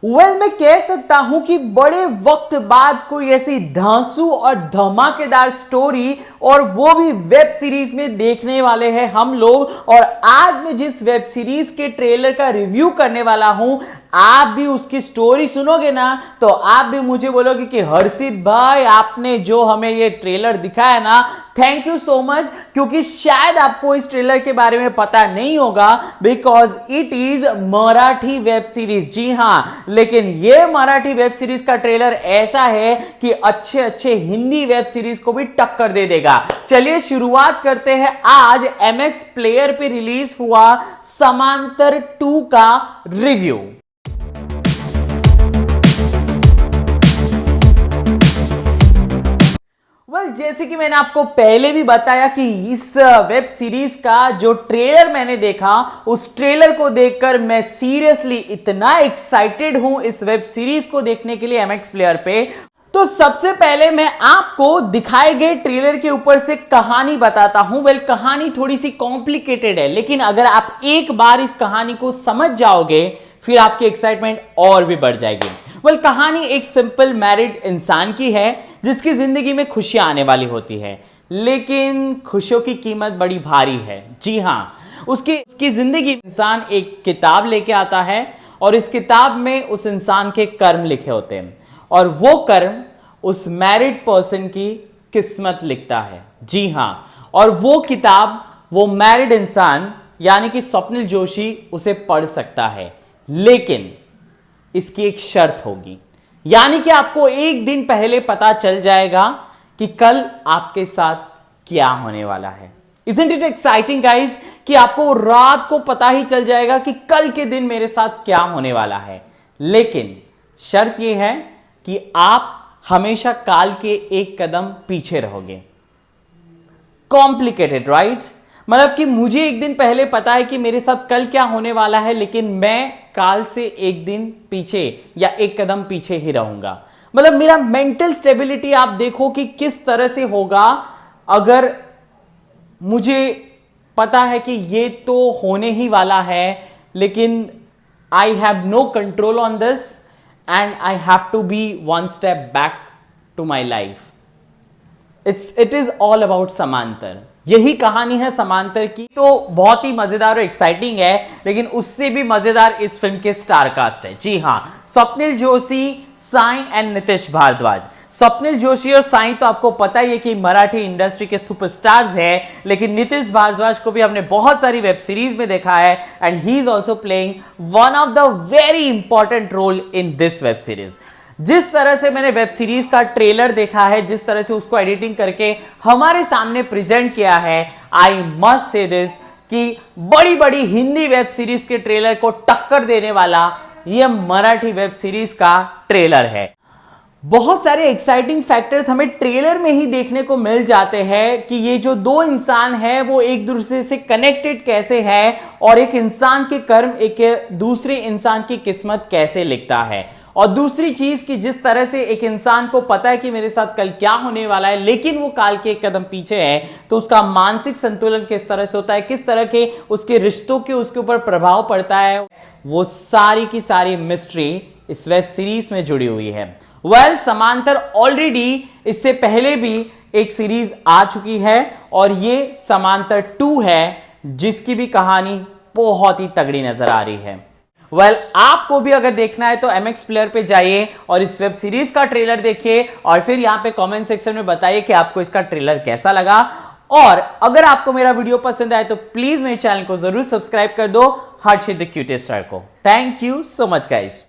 मैं कह सकता हूं कि बड़े वक्त बाद कोई ऐसी धांसू और धमाकेदार स्टोरी और वो भी वेब सीरीज में देखने वाले हैं हम लोग। और आज मैं जिस वेब सीरीज के ट्रेलर का रिव्यू करने वाला हूं, आप भी उसकी स्टोरी सुनोगे ना तो आप भी मुझे बोलोगे कि हर्षित भाई आपने जो हमें ये ट्रेलर दिखाया ना, थैंक यू सो मच। क्योंकि शायद आपको इस ट्रेलर के बारे में पता नहीं होगा, because it is Marathi web series. जी हां, लेकिन ये मराठी वेब सीरीज का ट्रेलर ऐसा है कि अच्छे अच्छे हिंदी वेब सीरीज को भी टक्कर दे देगा। चलिए शुरुआत करते हैं आज एमएक्स प्लेयर पे रिलीज हुआ समांतर 2 का रिव्यू। जैसे कि मैंने आपको पहले भी बताया कि इस वेब सीरीज का जो ट्रेलर मैंने देखा, उस ट्रेलर को देखकर मैं सीरियसली इतना एक्साइटेड हूं इस वेब सीरीज को देखने के लिए एमएक्स प्लेयर पे। तो सबसे पहले मैं आपको दिखाए गए ट्रेलर के ऊपर से कहानी बताता हूं। कहानी थोड़ी सी कॉम्प्लिकेटेड है, लेकिन अगर आप एक बार इस कहानी को समझ जाओगे फिर आपकी एक्साइटमेंट और भी बढ़ जाएगी। कहानी एक सिंपल मैरिड इंसान की है जिसकी जिंदगी में खुशियां आने वाली होती है, लेकिन खुशियों की कीमत बड़ी भारी है। जी हां, उसकी जिंदगी इंसान एक किताब लेके आता है और इस किताब में उस इंसान के कर्म लिखे होते हैं और वो कर्म उस मैरिड पर्सन की किस्मत लिखता है। जी हां, और वो किताब वो मैरिड इंसान यानी कि स्वप्निल जोशी उसे पढ़ सकता है, लेकिन इसकी एक शर्त होगी, यानी कि आपको एक दिन पहले पता चल जाएगा कि कल आपके साथ क्या होने वाला है। Isn't it exciting guys कि आपको रात को पता ही चल जाएगा कि कल के दिन मेरे साथ क्या होने वाला है, लेकिन शर्त यह है कि आप हमेशा काल के एक कदम पीछे रहोगे। Complicated right? मतलब कि मुझे एक दिन पहले पता है कि मेरे साथ कल क्या होने वाला है, लेकिन मैं काल से एक दिन पीछे या एक कदम पीछे ही रहूंगा। मतलब मेरा मेंटल स्टेबिलिटी आप देखो कि किस तरह से होगा अगर मुझे पता है कि ये तो होने ही वाला है, लेकिन I have no control on this and I have to be one step back to my life. It is all about समांतर। यही कहानी है समांतर की। तो बहुत ही मजेदार और एक्साइटिंग है, लेकिन उससे भी मजेदार इस फिल्म के स्टार कास्ट है। जी हां, स्वप्निल जोशी, साई एंड नितिश भारद्वाज। स्वप्निल जोशी और साई तो आपको पता ही है कि मराठी इंडस्ट्री के सुपरस्टार्स हैं, लेकिन नितिश भारद्वाज को भी हमने बहुत सारी वेब सीरीज में देखा है and he is also playing one of the very important role in this web series. जिस तरह से मैंने वेब सीरीज का ट्रेलर देखा है, जिस तरह से उसको एडिटिंग करके हमारे सामने प्रेजेंट किया है, आई मस्ट से दिस कि बड़ी बड़ी हिंदी वेब सीरीज के ट्रेलर को टक्कर देने वाला यह मराठी वेब सीरीज का ट्रेलर है। बहुत सारे एक्साइटिंग फैक्टर्स हमें ट्रेलर में ही देखने को मिल जाते हैं कि ये जो दो इंसान है वो एक दूसरे से कनेक्टेड कैसे है और एक इंसान के कर्म एक दूसरे इंसान की किस्मत कैसे लिखता है। और दूसरी चीज कि जिस तरह से एक इंसान को पता है कि मेरे साथ कल क्या होने वाला है, लेकिन वो काल के एक कदम पीछे है, तो उसका मानसिक संतुलन किस तरह से होता है, किस तरह के उसके रिश्तों के उसके ऊपर प्रभाव पड़ता है, वो सारी की सारी मिस्ट्री इस वेब सीरीज में जुड़ी हुई है। समांतर ऑलरेडी इससे पहले भी एक सीरीज आ चुकी है और ये समांतर 2 है, जिसकी भी कहानी बहुत ही तगड़ी नजर आ रही है। आपको भी अगर देखना है तो एमएक्स प्लेयर पे जाइए और इस वेब सीरीज का ट्रेलर देखिए और फिर यहां पे कमेंट सेक्शन में बताइए कि आपको इसका ट्रेलर कैसा लगा। और अगर आपको मेरा वीडियो पसंद आए तो प्लीज मेरे चैनल को जरूर सब्सक्राइब कर दो, हर्षित द क्यूटेस्ट स्टार को। Thank you so much guys.